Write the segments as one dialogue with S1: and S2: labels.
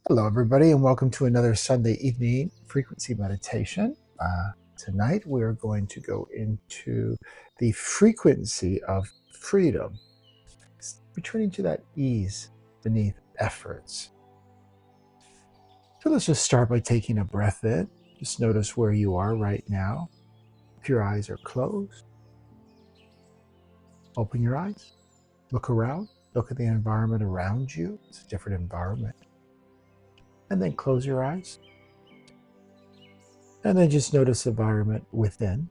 S1: Hello, everybody, and welcome to another Sunday evening frequency meditation. Tonight, we're going to go into the frequency of freedom, returning to that ease beneath efforts. So let's just start by taking a breath in. Just notice where you are right now. If your eyes are closed, open your eyes, look around, look at the environment around you. It's a different environment. And then close your eyes. And then just notice the environment within.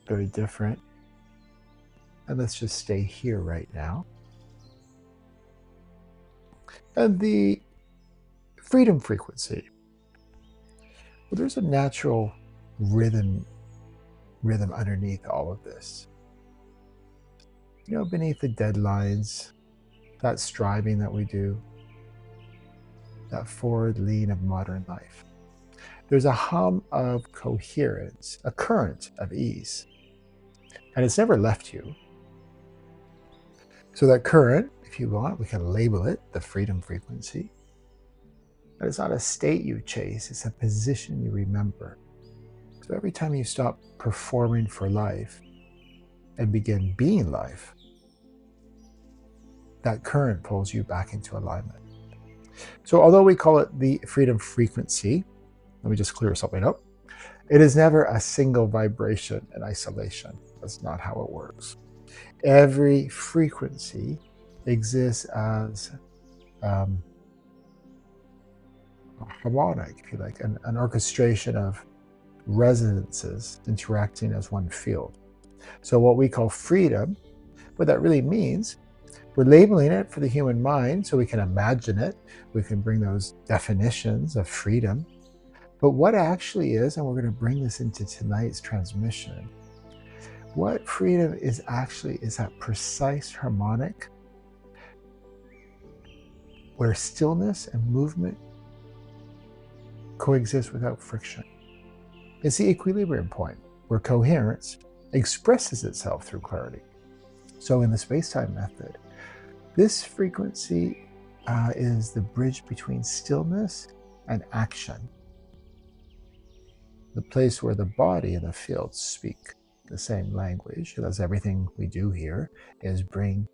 S1: Very different. And let's just stay here right now. And the freedom frequency. Well, there's a natural rhythm underneath all of this. You know, beneath the deadlines, that striving that we do, that forward lean of modern life. There's a hum of coherence, a current of ease. And it's never left you. So that current, if you want, we can label it the freedom frequency. But it's not a state you chase, it's a position you remember. So every time you stop performing for life and begin being life, that current pulls you back into alignment. So although we call it the freedom frequency, let me just clear something up. It is never a single vibration in isolation. That's not how it works. Every frequency exists as a harmonic, if you like, an orchestration of resonances interacting as one field. So what we call freedom, what that really means, we're labeling it for the human mind so we can imagine it. We can bring those definitions of freedom. But what actually is, and we're going to bring this into tonight's transmission, what freedom is actually is that precise harmonic where stillness and movement coexist without friction. It's the equilibrium point where coherence expresses itself through clarity. So in the Spacetime Method, this frequency is the bridge between stillness and action, the place where the body and the field speak the same language. That's everything we do here, is bring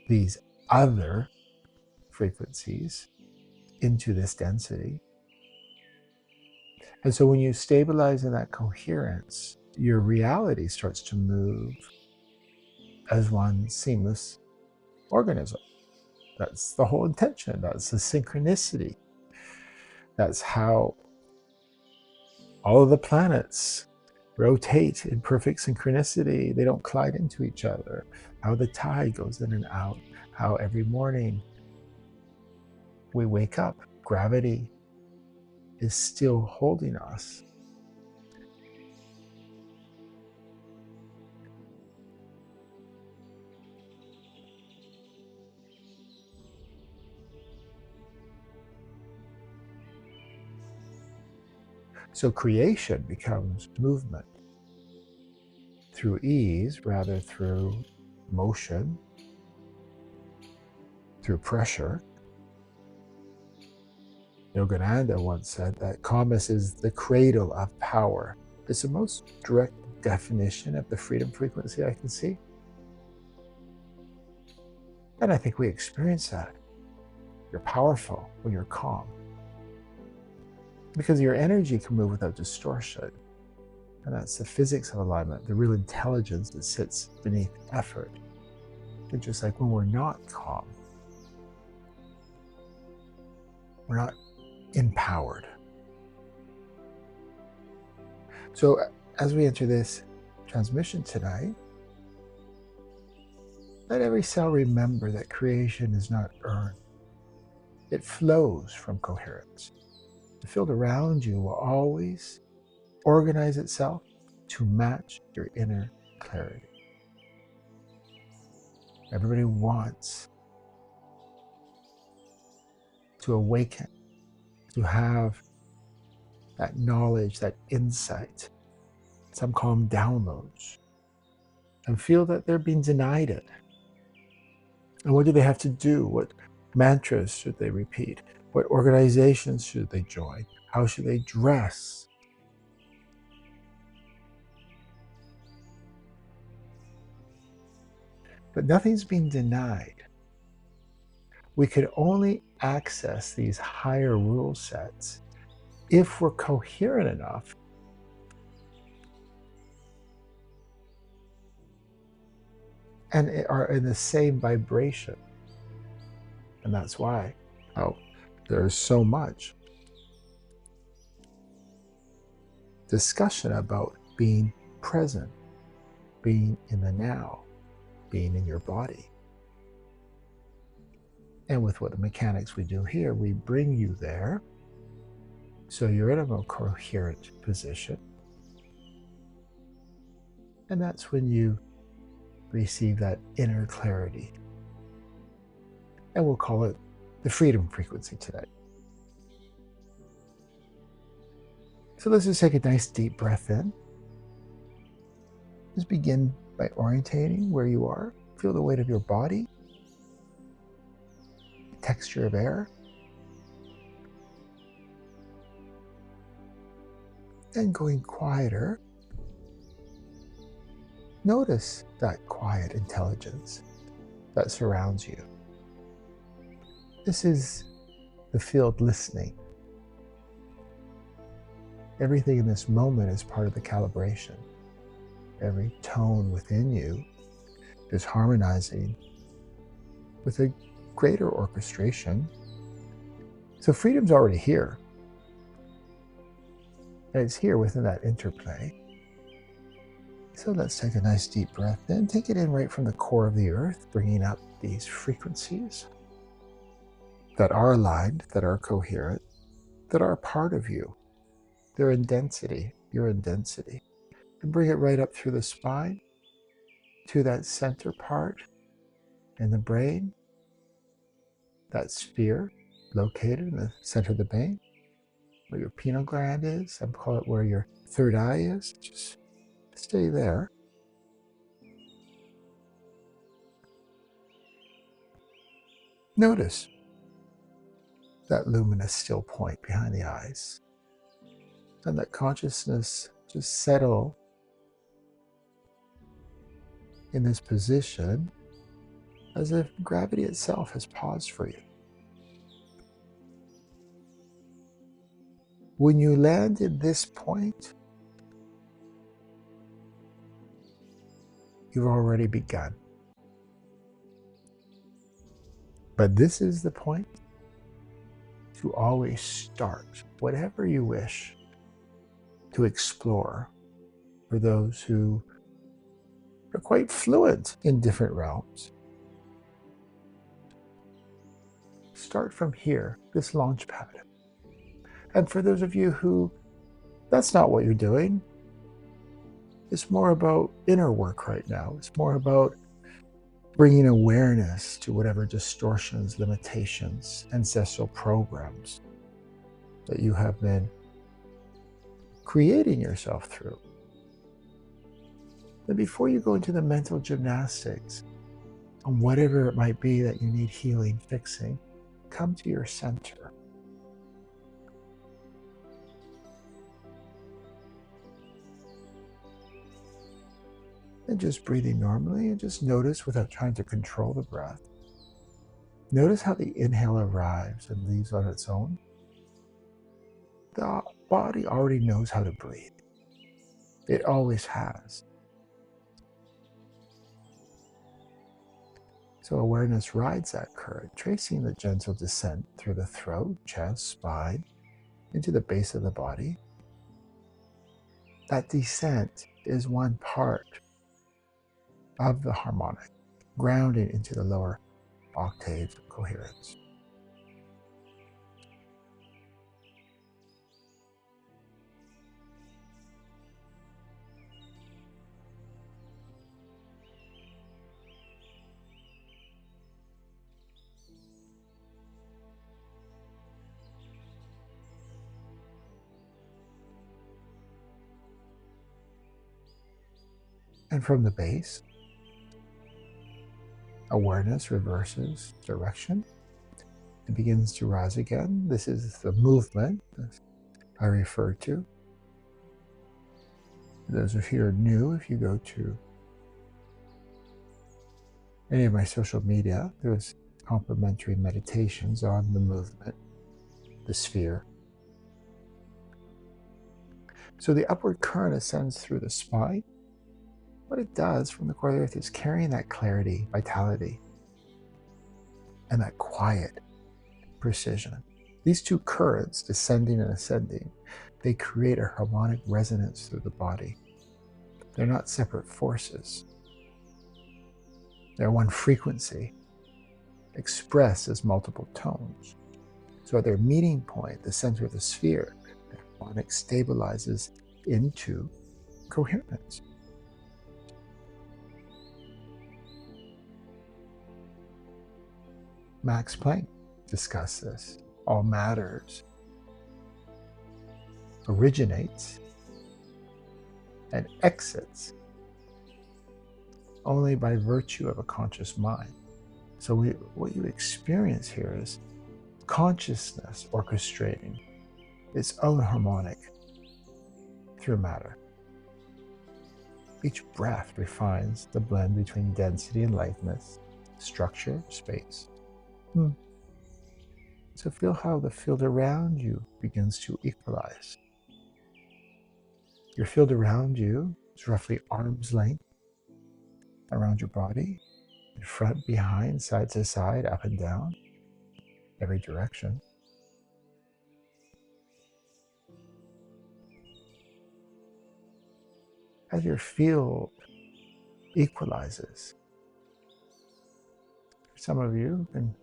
S1: these other frequencies into this density. And so when you stabilize in that coherence, your reality starts to move as one seamless organism. That's the whole intention. That's the synchronicity. That's how all of the planets rotate in perfect synchronicity. They don't collide into each other. How the tide goes in and out. How every morning we wake up, gravity is still holding us. So creation becomes movement through ease rather through motion, through pressure. Yogananda once said that calmness is the cradle of power. It's the most direct definition of the freedom frequency I can see. And I think we experience that. You're powerful when you're calm, because your energy can move without distortion. And that's the physics of alignment, the real intelligence that sits beneath effort. It's just like when we're not calm, we're not empowered. So as we enter this transmission tonight, let every cell remember that creation is not earned. It flows from coherence. The field around you will always organize itself to match your inner clarity. Everybody wants to awaken, to have that knowledge, that insight. Some call them downloads, and feel that they're being denied it. And what do they have to do? mantras should they repeat? What organizations should they join? How should they dress? But nothing's been denied. We could only access these higher rule sets if we're coherent enough and are in the same vibration. And that's why there's so much discussion about being present, being in the now, being in your body. And with what the mechanics we do here, we bring you there so you're in a more coherent position. And that's when you receive that inner clarity. And we'll call it the freedom frequency today. So let's just take a nice deep breath in. Just begin by orientating where you are. Feel the weight of your body, the texture of air. And going quieter, notice that quiet intelligence that surrounds you. This is the field listening. Everything in this moment is part of the calibration. Every tone within you is harmonizing with a greater orchestration. So freedom's already here. And it's here within that interplay. So let's take a nice deep breath in. Take it in right from the core of the earth, bringing up these frequencies that are aligned, that are coherent, that are a part of you. They're in density. You're in density. And bring it right up through the spine to that center part in the brain, that sphere located in the center of the brain, where your pineal gland is. I call it where your third eye is. Just stay there. Notice that luminous still point behind the eyes. And that consciousness just settle in this position as if gravity itself has paused for you. When you land at this point, you've already begun. But this is the point to always start whatever you wish to explore for those who are quite fluent in different realms. Start from here, this launch pad. And for those of you who that's not what you're doing, it's more about inner work right now. It's more about bringing awareness to whatever distortions, limitations, ancestral programs that you have been creating yourself through. Then before you go into the mental gymnastics on whatever it might be that you need healing, fixing, come to your center. And just breathing normally, and just notice without trying to control the breath. Notice how the inhale arrives and leaves on its own. The body already knows how to breathe. It always has. So awareness rides that current, tracing the gentle descent through the throat, chest, spine, into the base of the body. That descent is one part of the harmonic, grounding into the lower octaves of coherence. And from the base, awareness reverses direction it begins to rise again. This is the movement I refer to. Those of you who are new, if you go to any of my social media, there's complimentary meditations on the movement, the sphere. So the upward current ascends through the spine. What it does from the core of the earth is carrying that clarity, vitality, and that quiet precision. These two currents, descending and ascending, they create a harmonic resonance through the body. They're not separate forces. They're one frequency, expressed as multiple tones. So at their meeting point, the center of the sphere, the harmonic stabilizes into coherence. Max Planck discussed this. All matters originates and exits only by virtue of a conscious mind. So what you experience here is consciousness orchestrating its own harmonic through matter. Each breath refines the blend between density and lightness, structure, space. So feel how the field around you begins to equalize. Your field around you is roughly arm's length around your body, in front, behind, side to side, up and down, every direction. As your field equalizes, for some of you can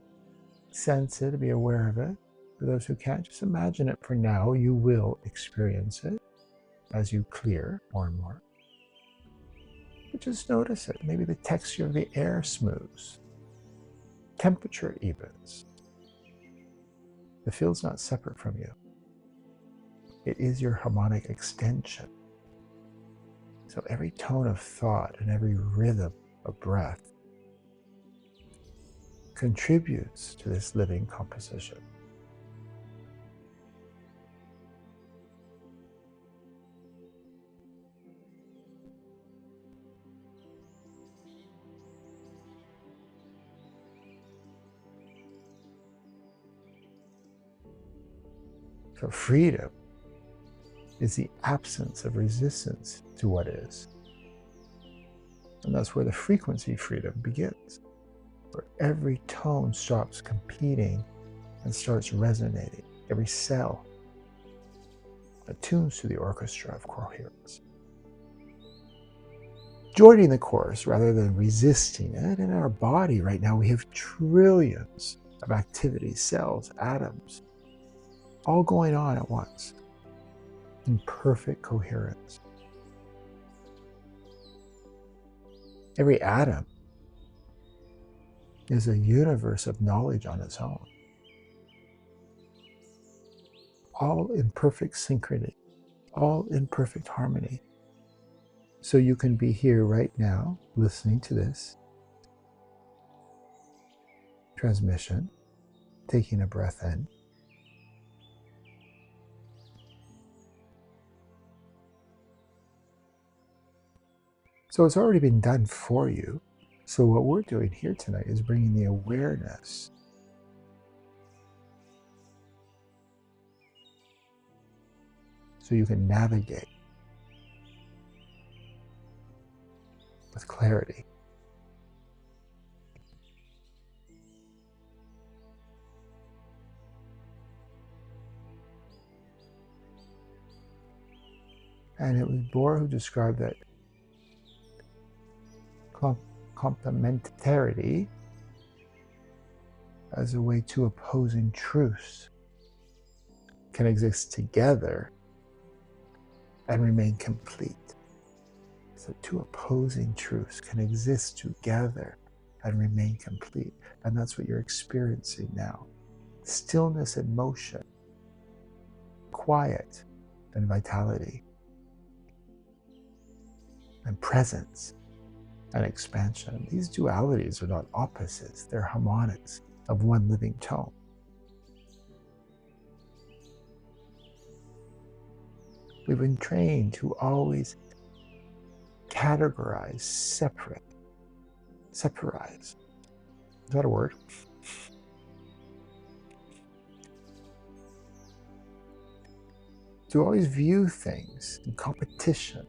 S1: sense it, be aware of it. For those who can't, just imagine it for now. You will experience it as you clear more and more. But just notice it. Maybe the texture of the air smooths, temperature evens. The field's not separate from you. It is your harmonic extension. So every tone of thought and every rhythm of breath contributes to this living composition. So freedom is the absence of resistance to what is. And that's where the frequency freedom begins, where every tone stops competing and starts resonating. Every cell attunes to the orchestra of coherence. Joining the chorus rather than resisting it. In our body right now, we have trillions of activities, cells, atoms, all going on at once in perfect coherence. Every atom is a universe of knowledge on its own, all in perfect synchrony, all in perfect harmony. So you can be here right now listening to this transmission, taking a breath in. So it's already been done for you. So what we're doing here tonight is bringing the awareness so you can navigate with clarity. And it was Bohr who described that complementarity as a way two opposing truths can exist together and remain complete. So two opposing truths can exist together and remain complete. And that's what you're experiencing now. Stillness and motion, quiet and vitality, and presence and expansion. These dualities are not opposites, they're harmonics of one living tone. We've been trained to always categorize, separize. Is that a word? To always view things in competition,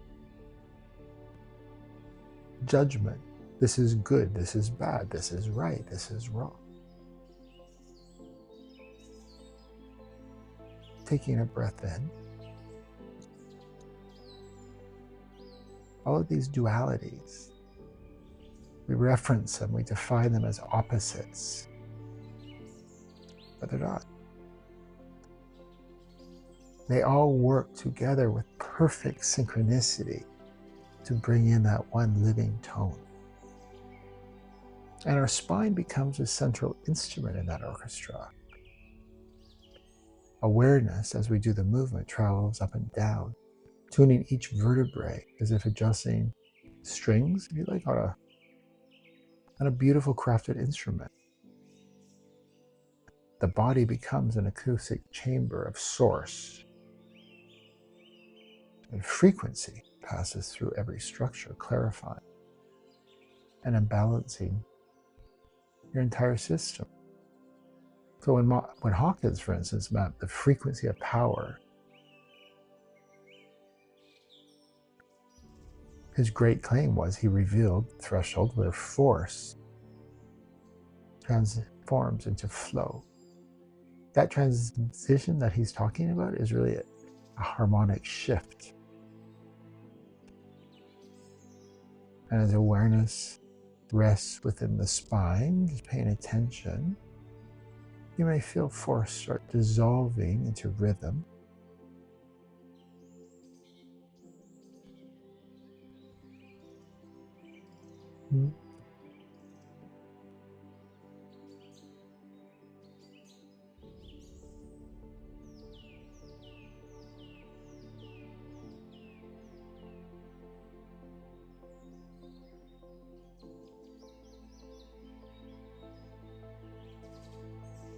S1: judgment. This is good, this is bad, this is right, this is wrong. Taking a breath in. All of these dualities, we reference them, we define them as opposites, but they're not. They all work together with perfect synchronicity to bring in that one living tone. And our spine becomes a central instrument in that orchestra. Awareness, as we do the movement, travels up and down, tuning each vertebrae as if adjusting strings, if you like, on a beautiful crafted instrument. The body becomes an acoustic chamber of source. And frequency passes through every structure, clarifying and imbalancing your entire system. So when Hawkins, for instance, mapped the frequency of power, his great claim was he revealed the threshold where force transforms into flow. That transition that he's talking about is really a harmonic shift. And as awareness rests within the spine, just paying attention, you may feel force start dissolving into rhythm.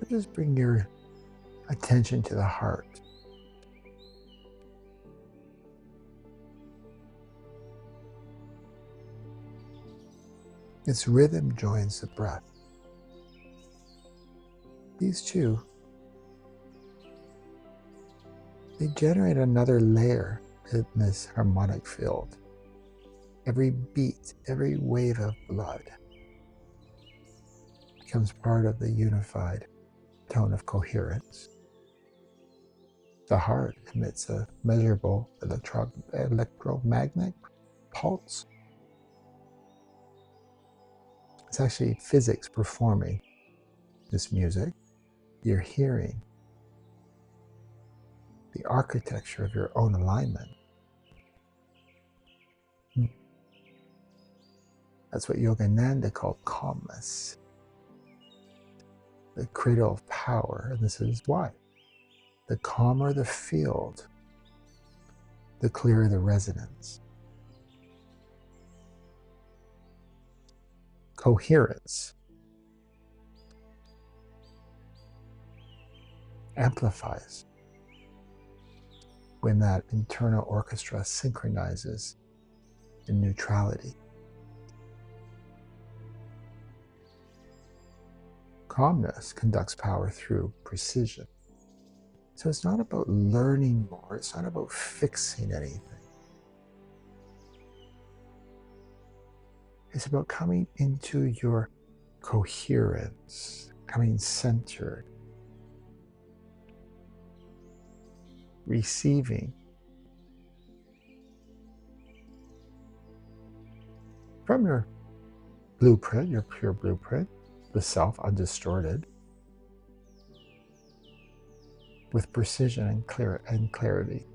S1: Just bring your attention to the heart. Its rhythm joins the breath. These two, they generate another layer in this harmonic field. Every beat, every wave of blood becomes part of the unified tone of coherence. The heart emits a measurable electromagnetic pulse. It's actually physics performing this music. You're hearing the architecture of your own alignment. That's what Yogananda called calmness, the cradle of power, and this is why. The calmer the field, the clearer the resonance. Coherence amplifies when that internal orchestra synchronizes in neutrality. Calmness conducts power through precision. So it's not about learning more, it's not about fixing anything. It's about coming into your coherence, coming centered, receiving from your blueprint, your pure blueprint, the self undistorted, with precision and clarity.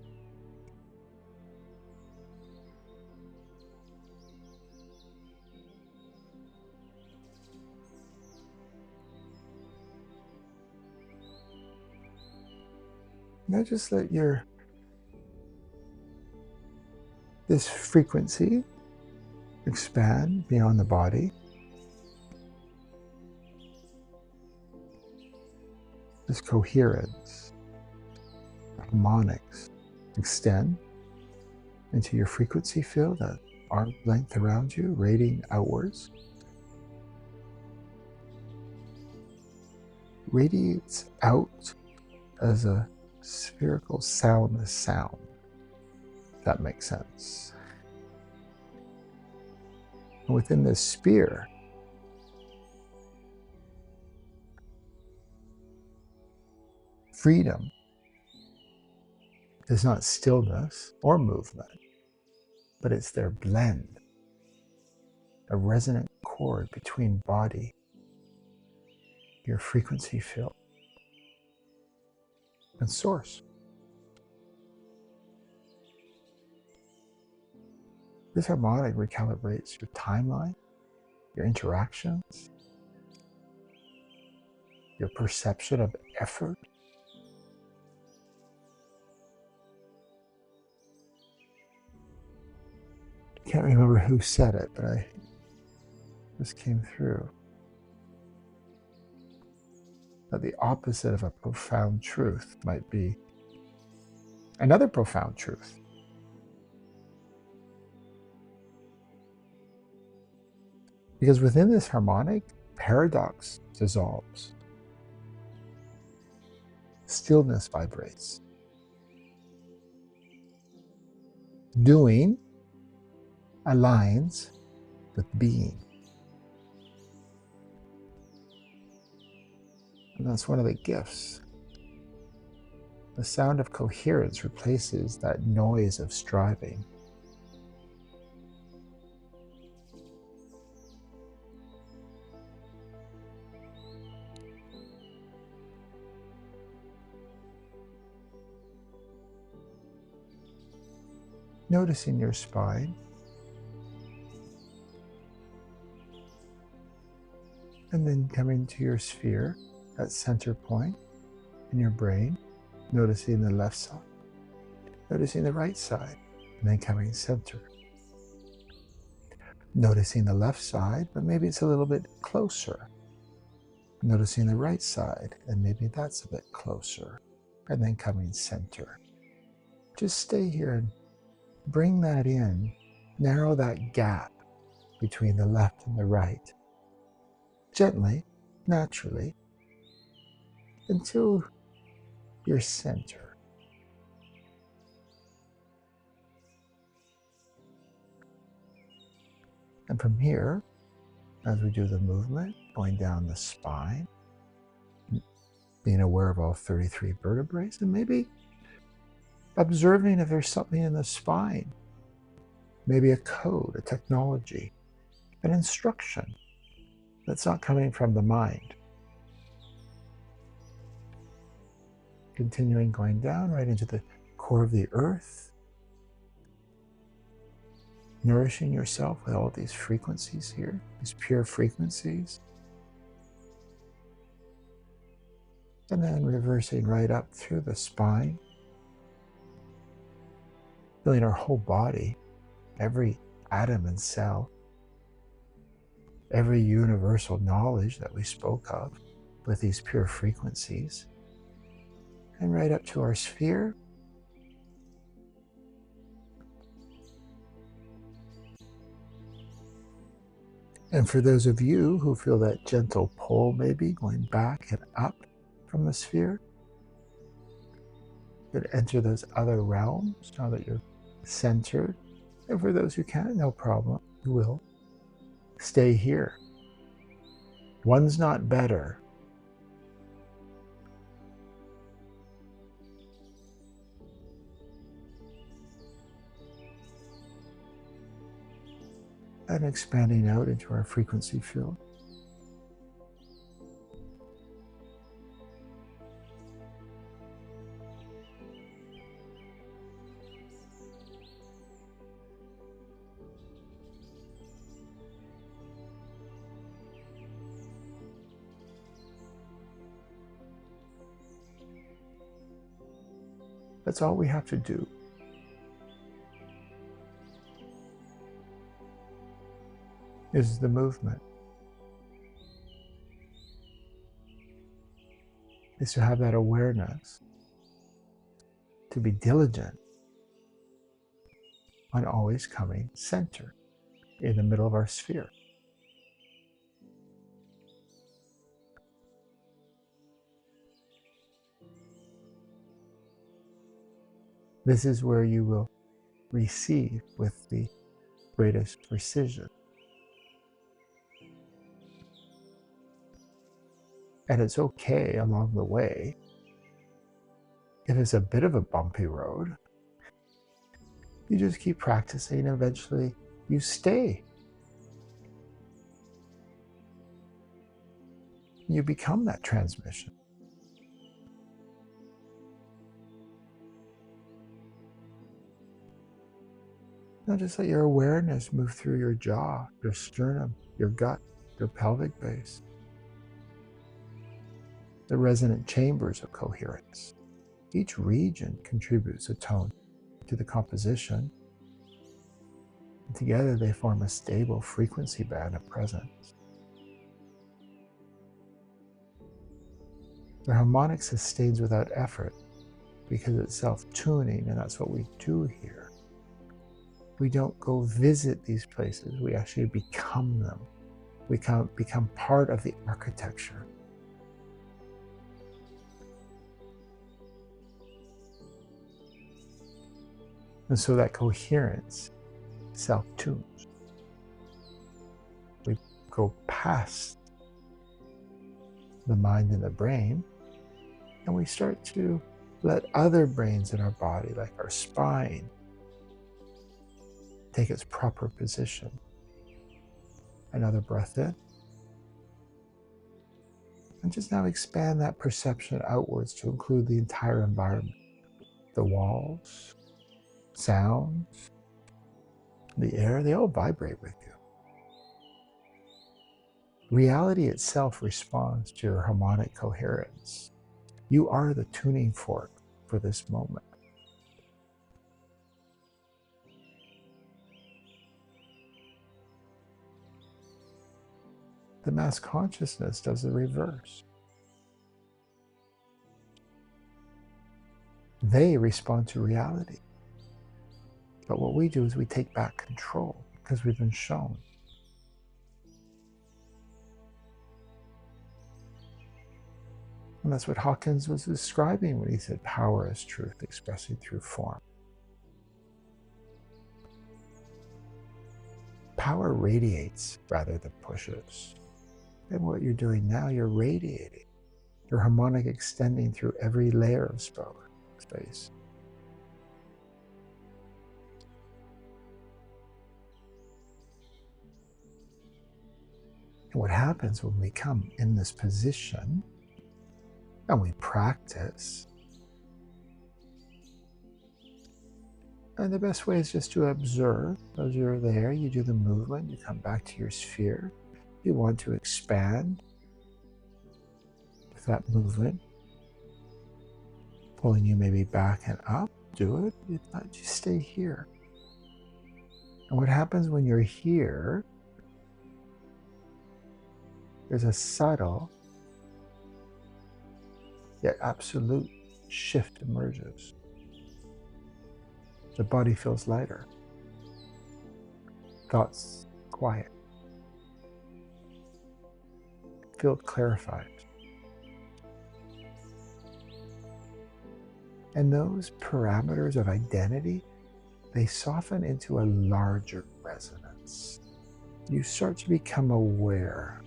S1: Now just let this frequency expand beyond the body. This coherence, harmonics extend into your frequency field at arm's length around you, radiating outwards. Radiates out as a spherical soundless sound, if that makes sense. And within this sphere, freedom is not stillness or movement, but it's their blend, a resonant chord between body, your frequency field, and source. This harmonic recalibrates your timeline, your interactions, your perception of effort. I can't remember who said it, but this came through. That the opposite of a profound truth might be another profound truth. Because within this harmonic, paradox dissolves. Stillness vibrates. Doing aligns with being. And that's one of the gifts. The sound of coherence replaces that noise of striving. Noticing your spine. And then coming to your sphere, that center point in your brain, noticing the left side, noticing the right side, and then coming center. Noticing the left side, but maybe it's a little bit closer. Noticing the right side, and maybe that's a bit closer, and then coming center. Just stay here and bring that in, narrow that gap between the left and the right, gently, naturally, until your center. And from here, as we do the movement, going down the spine, being aware of all 33 vertebrae, and maybe observing if there's something in the spine, maybe a code, a technology, an instruction that's not coming from the mind. Continuing going down right into the core of the earth, nourishing yourself with all these frequencies here, these pure frequencies. And then reversing right up through the spine, feeling our whole body, every atom and cell, every universal knowledge that we spoke of with these pure frequencies. And right up to our sphere. And for those of you who feel that gentle pull maybe going back and up from the sphere, you could enter those other realms now that you're centered. And for those who can't, no problem, you will. Stay here. One's not better. And expanding out into our frequency field. That's all we have to do. Is the movement. Is to have that awareness, to be diligent on always coming center in the middle of our sphere. This is where you will receive with the greatest precision. And it's okay along the way. If it's a bit of a bumpy road, you just keep practicing, and eventually you stay. You become that transmission. Now just let your awareness move through your jaw, your sternum, your gut, your pelvic base, the resonant chambers of coherence. Each region contributes a tone to the composition. And together they form a stable frequency band of presence. The harmonic sustains without effort because it's self-tuning, and that's what we do here. We don't go visit these places, we actually become them. We become part of the architecture. And so that coherence self-tunes. We go past the mind and the brain, and we start to let other brains in our body, like our spine, take its proper position. Another breath in. And just now expand that perception outwards to include the entire environment. The walls, sounds, the air, they all vibrate with you. Reality itself responds to your harmonic coherence. You are the tuning fork for this moment. The mass consciousness does the reverse. They respond to reality. But what we do is we take back control because we've been shown. And that's what Hawkins was describing when he said power is truth expressing through form. Power radiates rather than pushes. And what you're doing now, you're radiating. Your harmonic extending through every layer of space. And what happens when we come in this position and we practice, and the best way is just to observe. As you're there, you do the movement, you come back to your sphere. You want to expand with that movement, pulling you maybe back and up, do it. If not, just stay here. And what happens when you're here, there's a subtle yet absolute shift emerges. The body feels lighter. Thoughts quiet. Field clarified. And those parameters of identity, they soften into a larger resonance. You start to become aware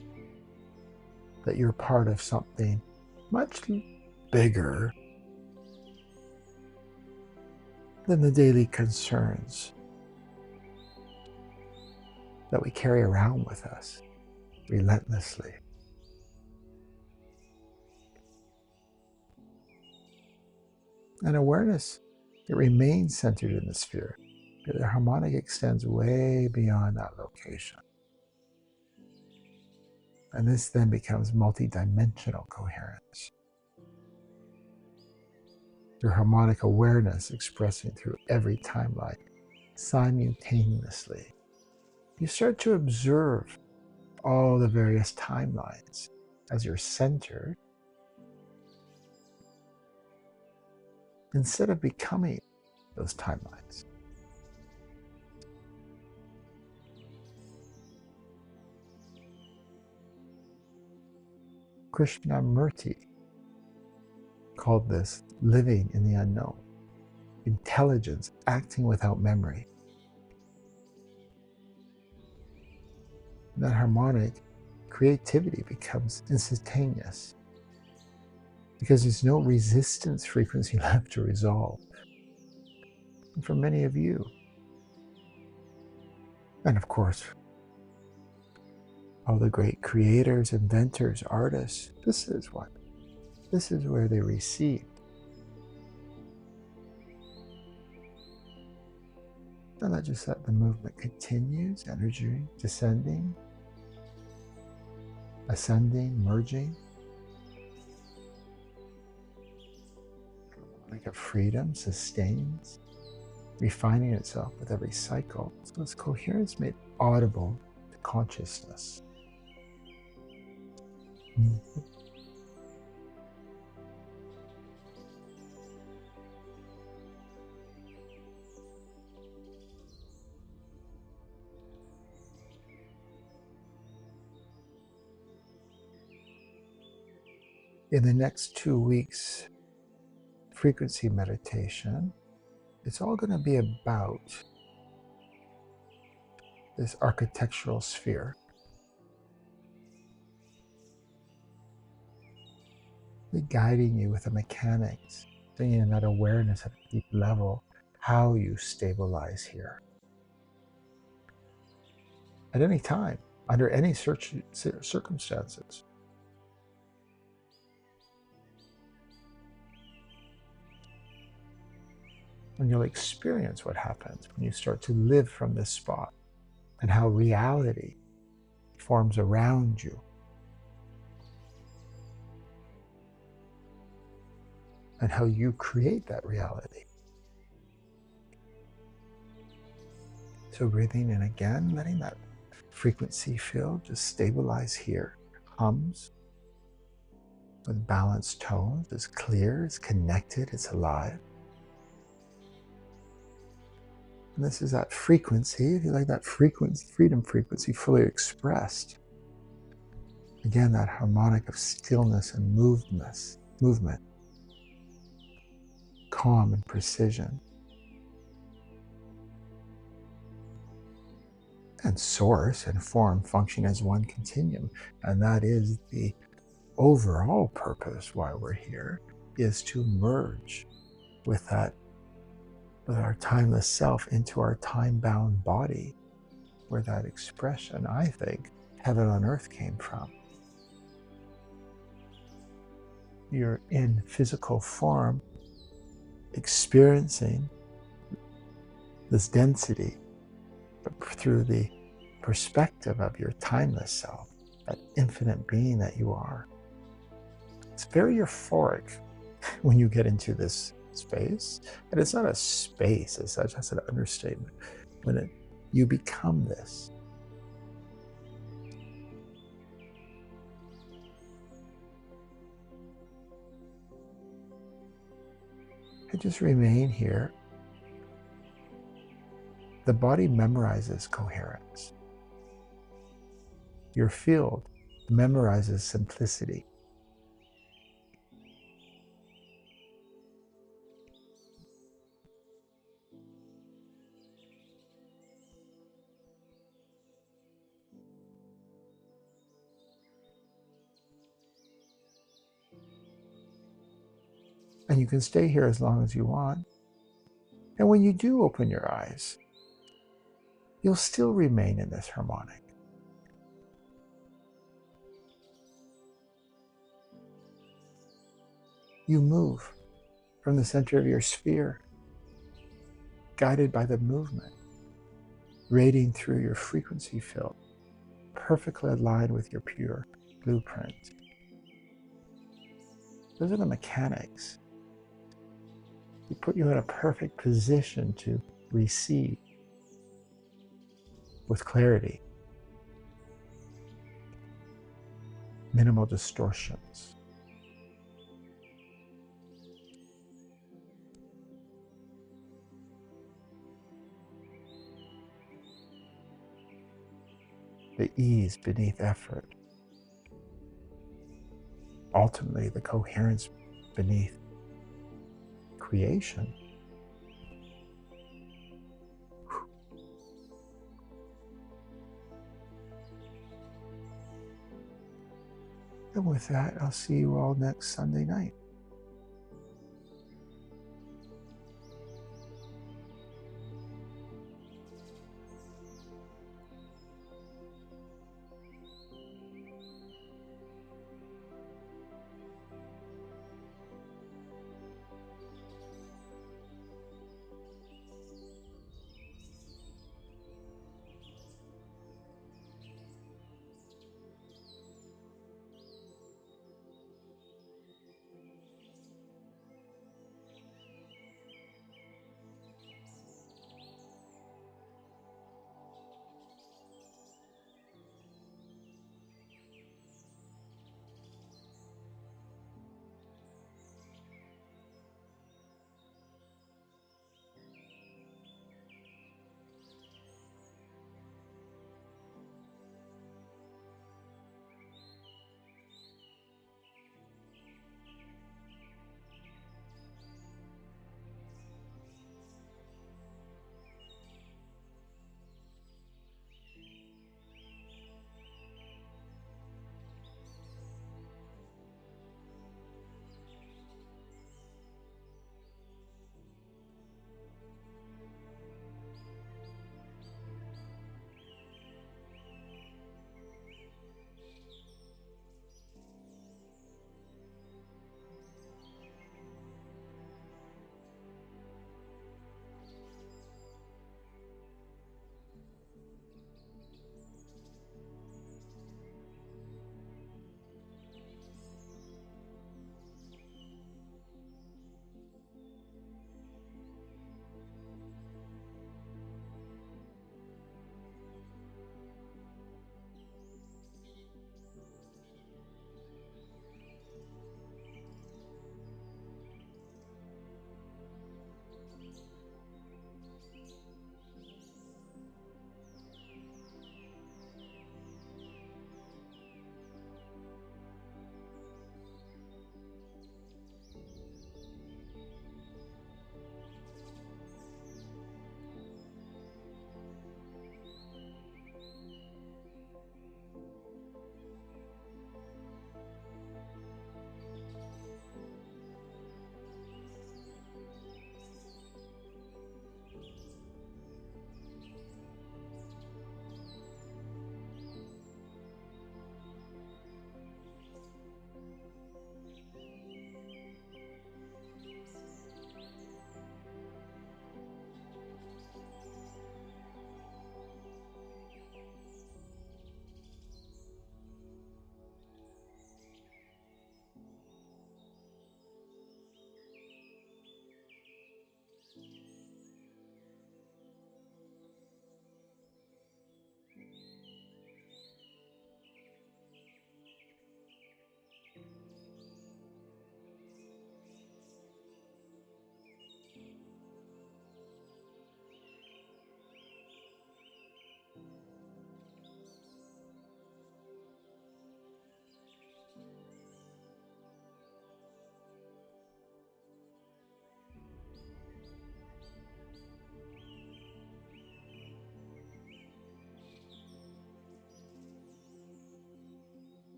S1: that you're part of something much bigger than the daily concerns that we carry around with us relentlessly. And awareness, it remains centered in the sphere. The harmonic extends way beyond that location. And this then becomes multidimensional coherence. Your harmonic awareness expressing through every timeline simultaneously. You start to observe all the various timelines as you're centered, instead of becoming those timelines. Krishnamurti called this living in the unknown, intelligence acting without memory. And that harmonic creativity becomes instantaneous because there's no resistance frequency left to resolve. And for many of you, and of course, all the great creators, inventors, artists, this is where they received. And let just let the movement continues, energy descending, ascending, merging. Like a freedom sustains, refining itself with every cycle. So its coherence made audible to consciousness. In the next 2 weeks, frequency meditation, it's all going to be about this architectural sphere. Guiding you with the mechanics, bringing in that awareness at a deep level, how you stabilize here. At any time, under any circumstances. And you'll experience what happens when you start to live from this spot and how reality forms around you. And how you create that reality. So breathing in again, letting that frequency field just stabilize here. Hums with balanced tones. It's clear, it's connected, it's alive. And this is that frequency, if you like, that freedom frequency fully expressed. Again, that harmonic of stillness and movement. Calm and precision. And source and form function as one continuum. And that is the overall purpose why we're here, is to merge with our timeless self into our time-bound body, where that expression, I think, heaven on earth came from. You're in physical form, experiencing this density, but through the perspective of your timeless self, that infinite being that you are. It's very euphoric when you get into this space. And it's not a space as such, that's an understatement. When you become this. And just remain here. The body memorizes coherence. Your field memorizes simplicity. And you can stay here as long as you want. And when you do open your eyes, you'll still remain in this harmonic. You move from the center of your sphere, guided by the movement, radiating through your frequency field, perfectly aligned with your pure blueprint. Those are the mechanics. They put you in a perfect position to receive with clarity, minimal distortions. The ease beneath effort. ultimately the coherence beneath creation. And with that, I'll see you all next Sunday night.